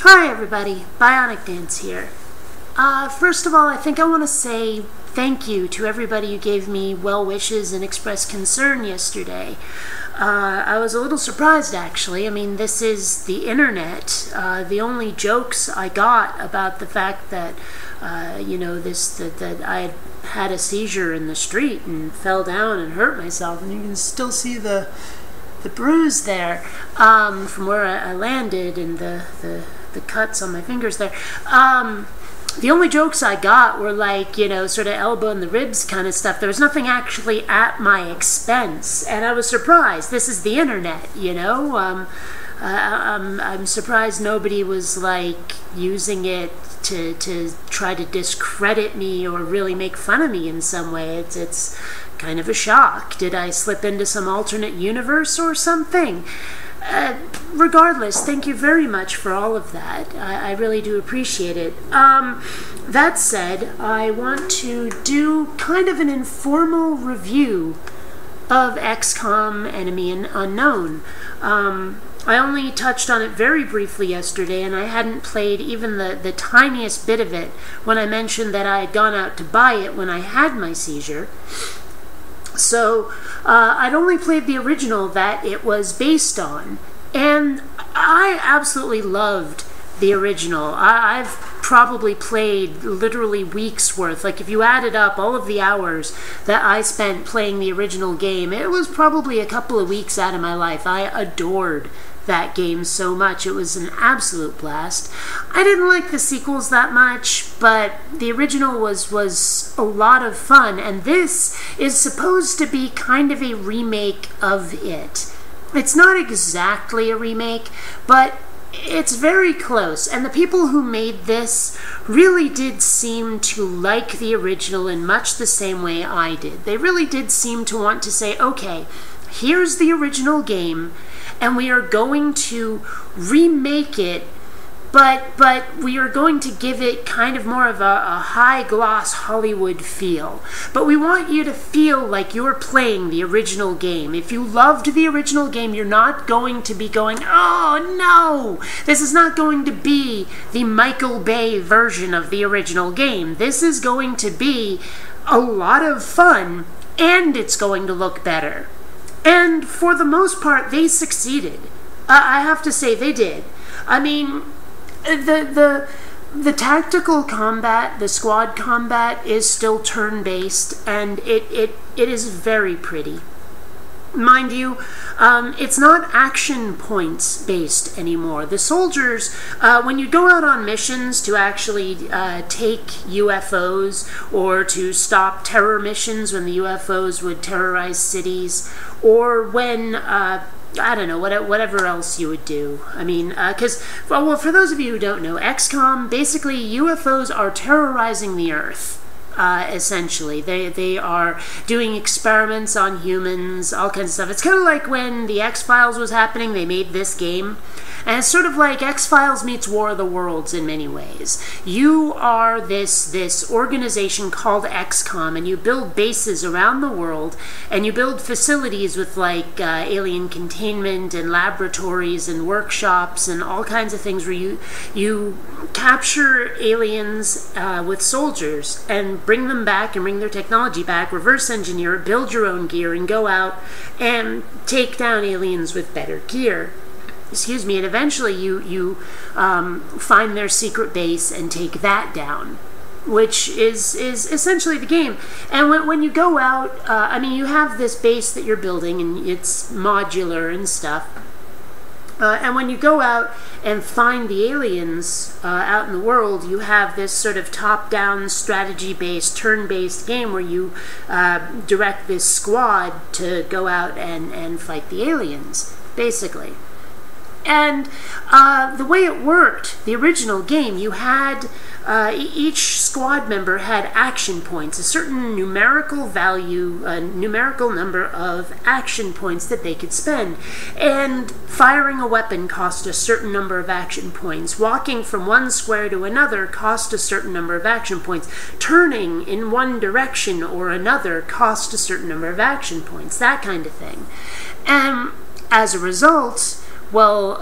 Hi everybody, BionicDance here. First of all, I think I want to say thank you to everybody who gave me well wishes and expressed concern yesterday. I was a little surprised actually. I mean, this is the internet. The only jokes I got about the fact that, that I had a seizure in the street and fell down and hurt myself, and you can still see the bruise there from where I landed and the cuts on my fingers there. The only jokes I got were like, sort of elbow in the ribs kind of stuff. There was nothing actually at my expense, and I was surprised. This is the internet, I'm surprised nobody was like using it to try to discredit me or really make fun of me in some way. It's kind of a shock. Did I slip into some alternate universe or something? Regardless, thank you very much for all of that. I really do appreciate it. That said, I want to do kind of an informal review of XCOM Enemy Unknown. I only touched on it very briefly yesterday, and I hadn't played even the tiniest bit of it when I mentioned that I had gone out to buy it when I had my seizure. So I'd only played the original that it was based on, and I absolutely loved the original. I've probably played literally weeks worth. Like, if you added up all of the hours that I spent playing the original game, it was probably a couple of weeks out of my life. I adored that game so much. It was an absolute blast. I didn't like the sequels that much, but the original was a lot of fun, and this is supposed to be kind of a remake of it. It's not exactly a remake, but it's very close, and the people who made this really did seem to like the original in much the same way I did. They really did seem to want to say, okay, here's the original game, and we are going to remake it, but we are going to give it kind of more of a high-gloss Hollywood feel. But we want you to feel like you're playing the original game. If you loved the original game, you're not going to be going, oh no, this is not going to be the Michael Bay version of the original game. This is going to be a lot of fun, and it's going to look better. And for the most part, they succeeded. I have to say, they did. I mean, the tactical combat, the squad combat, is still turn-based, and it is very pretty. Mind you, it's not action points based anymore. The soldiers, when you go out on missions to actually take UFOs or to stop terror missions when the UFOs would terrorize cities, or when I don't know, whatever else you would do. I mean, because, well, for those of you who don't know, XCOM, basically UFOs are terrorizing the Earth. Essentially. They are doing experiments on humans, all kinds of stuff. It's kind of like when the X-Files was happening, they made this game. And it's sort of like X-Files meets War of the Worlds in many ways. You are this organization called XCOM, and you build bases around the world, and you build facilities with like alien containment and laboratories and workshops and all kinds of things where you capture aliens with soldiers and bring them back and bring their technology back, reverse engineer it, build your own gear, and go out and take down aliens with better gear. Excuse me, and eventually you find their secret base and take that down, which is essentially the game. And when you go out, I mean, you have this base that you're building, and it's modular and stuff. And when you go out and find the aliens out in the world, you have this sort of top-down, strategy-based, turn-based game where you direct this squad to go out and fight the aliens, basically. And the way it worked, the original game, you had each squad member had action points, a certain numerical value, a numerical number of action points that they could spend. And firing a weapon cost a certain number of action points. Walking from one square to another cost a certain number of action points. Turning in one direction or another cost a certain number of action points, that kind of thing. And as a result, well,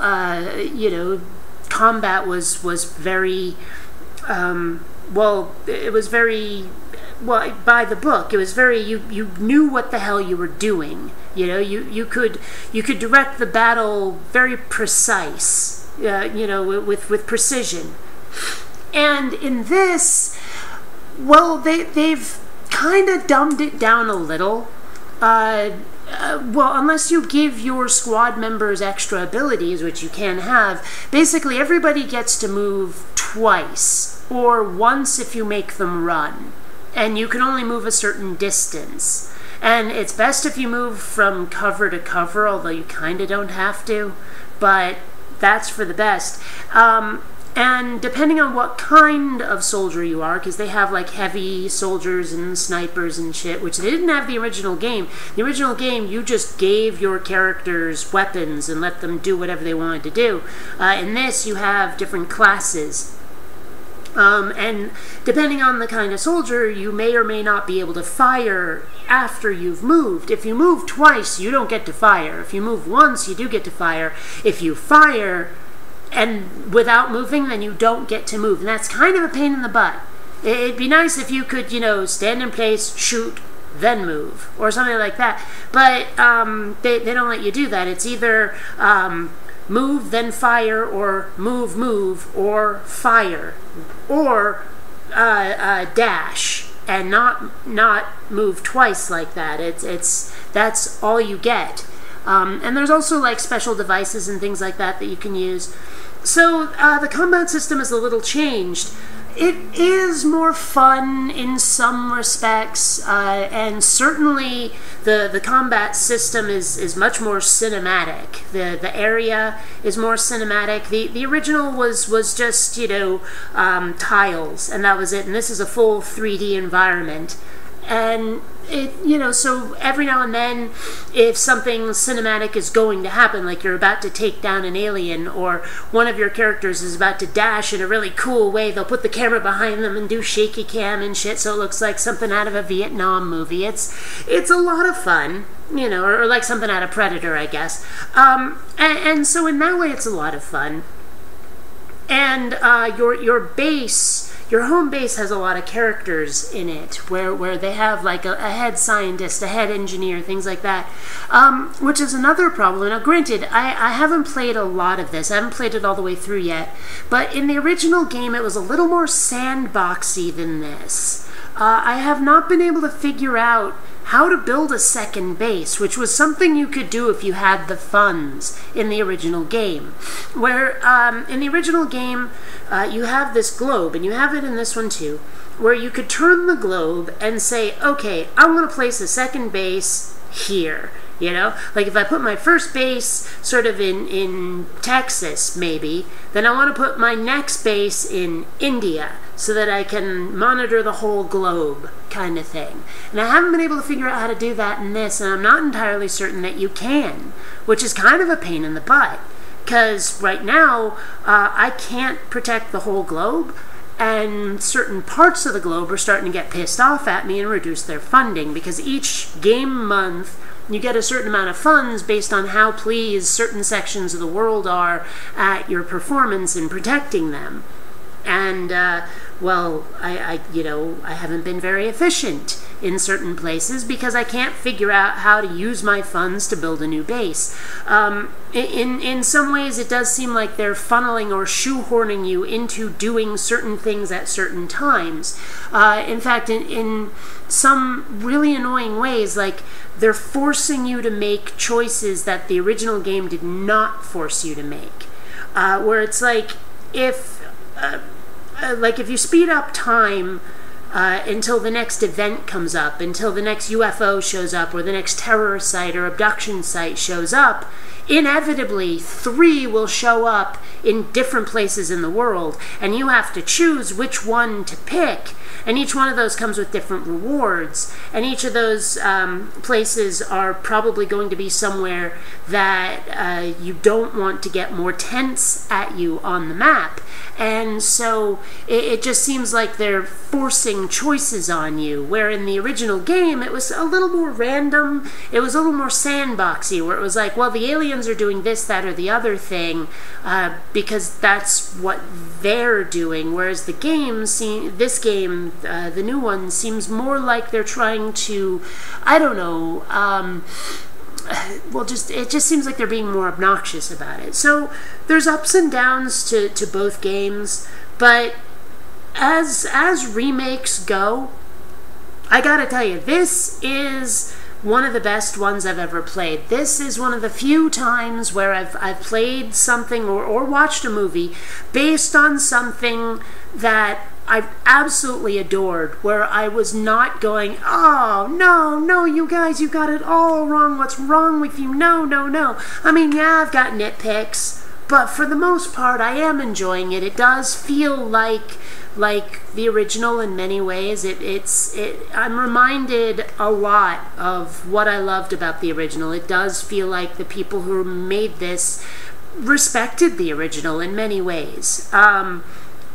combat was very, well, it was very, well, by the book. It was very, you knew what the hell you were doing. You know, you could direct the battle very precise, you know, with precision. And in this, well, they've kind of dumbed it down a little. Well, unless you give your squad members extra abilities, which you can have, basically everybody gets to move twice, or once if you make them run. And you can only move a certain distance. And it's best if you move from cover to cover, although you kind of don't have to, but that's for the best. And depending on what kind of soldier you are, because they have like heavy soldiers and snipers and shit, which they didn't have the original game. The original game, you just gave your characters weapons and let them do whatever they wanted to do. In this, you have different classes. And depending on the kind of soldier, you may or may not be able to fire after you've moved. If you move twice, you don't get to fire. If you move once, you do get to fire. If you fire and without moving, then you don't get to move. And that's kind of a pain in the butt. It'd be nice if you could, you know, stand in place, shoot, then move, or something like that. But they don't let you do that. It's either move, then fire, or move, or fire, or dash, and not move twice like that. That's all you get. And there's also like special devices and things like that you can use. So the combat system is a little changed. It is more fun in some respects, and certainly the combat system is much more cinematic. The area is more cinematic. The original was just, you know, tiles, and that was it. And this is a full 3D environment. And it, you know, so every now and then, if something cinematic is going to happen, like you're about to take down an alien, or one of your characters is about to dash in a really cool way, they'll put the camera behind them and do shaky cam and shit, so it looks like something out of a Vietnam movie. It's a lot of fun, you know, or like something out of Predator, I guess. And so in that way, it's a lot of fun. And your base, your home base, has a lot of characters in it, where they have like a head scientist, a head engineer, things like that, which is another problem. Now granted, I haven't played a lot of this, I haven't played it all the way through yet, but in the original game it was a little more sandboxy than this. I have not been able to figure out how to build a second base, which was something you could do if you had the funds in the original game. Where in the original game, you have this globe, and you have it in this one too, where you could turn the globe and say, okay, I'm going to place a second base here. You know, like if I put my first base sort of in Texas, maybe, then I want to put my next base in India so that I can monitor the whole globe, kind of thing. And I haven't been able to figure out how to do that in this, and I'm not entirely certain that you can, which is kind of a pain in the butt, because right now I can't protect the whole globe, and certain parts of the globe are starting to get pissed off at me and reduce their funding, because each game month you get a certain amount of funds based on how pleased certain sections of the world are at your performance in protecting them. And well, I haven't been very efficient in certain places because I can't figure out how to use my funds to build a new base. In some ways, it does seem like they're funneling or shoehorning you into doing certain things at certain times. In fact, in some really annoying ways, like they're forcing you to make choices that the original game did not force you to make. Where it's like if you speed up time until the next event comes up, until the next UFO shows up, or the next terror site or abduction site shows up, inevitably 3 will show up in different places in the world, and you have to choose which one to pick. and each one of those comes with different rewards, and each of those places are probably going to be somewhere that you don't want to get more tents at you on the map. And so it just seems like they're forcing choices on you, where in the original game it was a little more random, it was a little more sandboxy, where it was like, well, the aliens are doing this, that, or the other thing because that's what they're doing, whereas the new one, seems more like they're trying to, I don't know, it just seems like they're being more obnoxious about it. So there's ups and downs to both games, but as remakes go, I gotta tell you, this is one of the best ones I've ever played. This is one of the few times where I've played something or watched a movie based on something that I've absolutely adored, where I was not going, oh, no, you guys, you got it all wrong. What's wrong with you? No. I mean, yeah, I've got nitpicks, but for the most part, I am enjoying it. It does feel like the original in many ways. I'm reminded a lot of what I loved about the original. It does feel like the people who made this respected the original in many ways.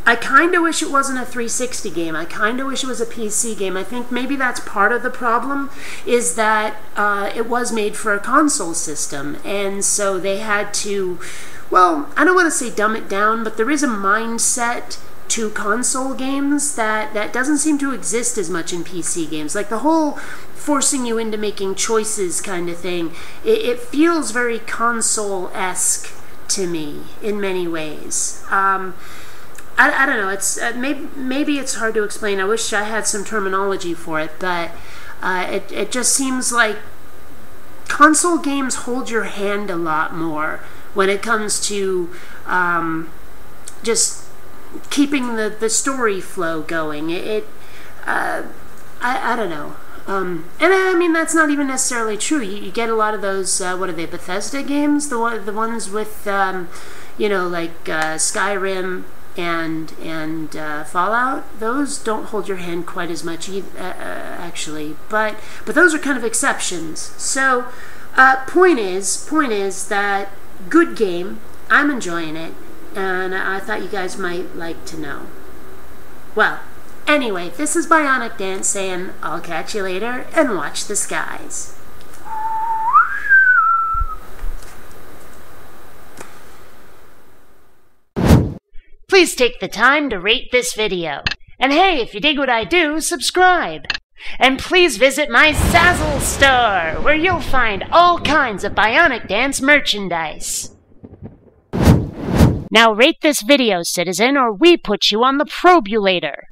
I kind of wish it wasn't a 360 game. I kind of wish it was a PC game. I think maybe that's part of the problem, is that it was made for a console system, and so they had to, well, I don't want to say dumb it down, but there is a mindset to console games that doesn't seem to exist as much in PC games. Like the whole forcing you into making choices kind of thing, it feels very console-esque to me in many ways. I don't know. It's maybe it's hard to explain. I wish I had some terminology for it, but it just seems like console games hold your hand a lot more when it comes to just keeping the story flow going. I don't know. And I mean, that's not even necessarily true. You get a lot of those, what are they, Bethesda games? The ones with, like Skyrim and Fallout. Those don't hold your hand quite as much actually. But those are kind of exceptions. So, point is that good game. I'm enjoying it. And I thought you guys might like to know. Well, anyway, this is BionicDance saying, I'll catch you later, and watch the skies. Please take the time to rate this video. And hey, if you dig what I do, subscribe. And please visit my Zazzle store, where you'll find all kinds of BionicDance merchandise. Now rate this video, citizen, or we put you on the probulator.